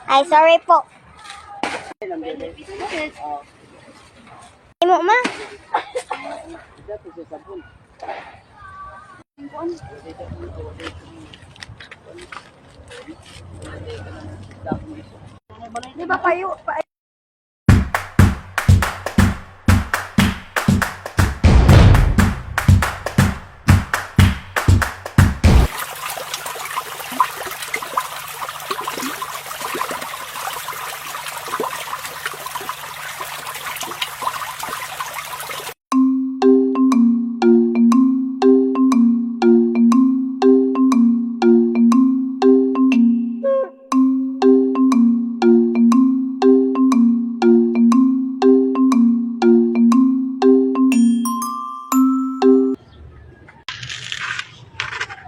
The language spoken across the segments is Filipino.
Ay, sorry po. Imo ma? Di ba payo?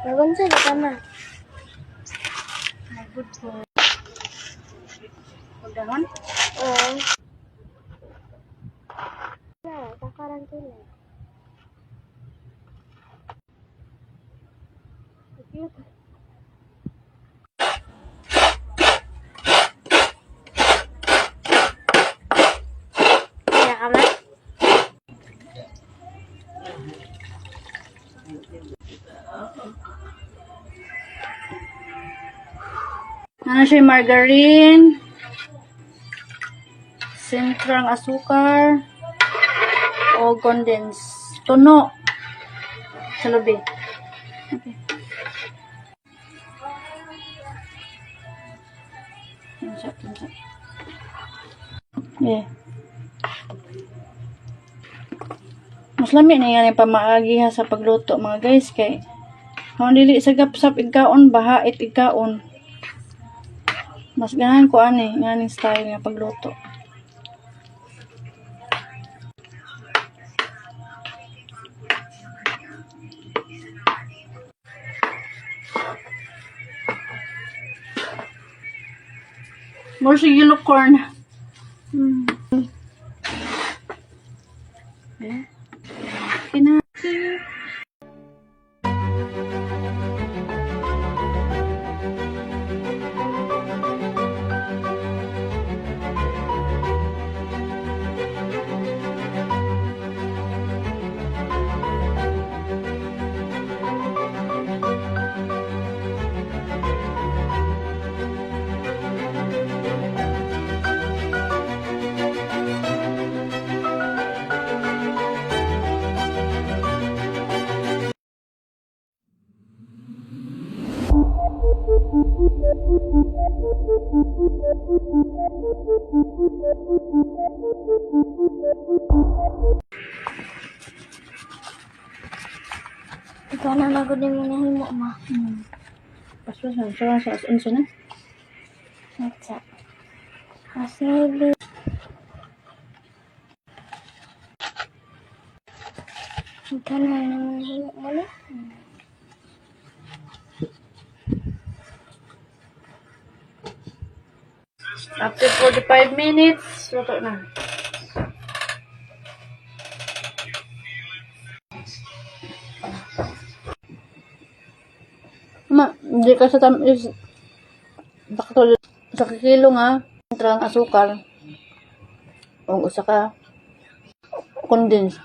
Lawan sa kama. Good po. Pagdahon? Oo. Takaran sila. Cute. Kaya ka man? Ano siya, margarine, sentrang asukar, o condensed tono sa lubi. Okay. Tinsa. Yeah. Mas lami na yan yung pamaagi ha sa pagluto mga guys, kay kung dili sa gapsap igkaon, bahait igkaon. Mas ganahan ko nganing style nga pagluto. More sa yellow corn. Eh? Kina. Ikaw na nagod mo na himo ma. Paspasan. Sa unsa na? Matsa. Asibi. Ikaw na naman himo mo na. After 45 minutes, luto na. Hindi ka sa tamis. Sakto sa kilo nga. Entrang asukal. O usa ka condensed.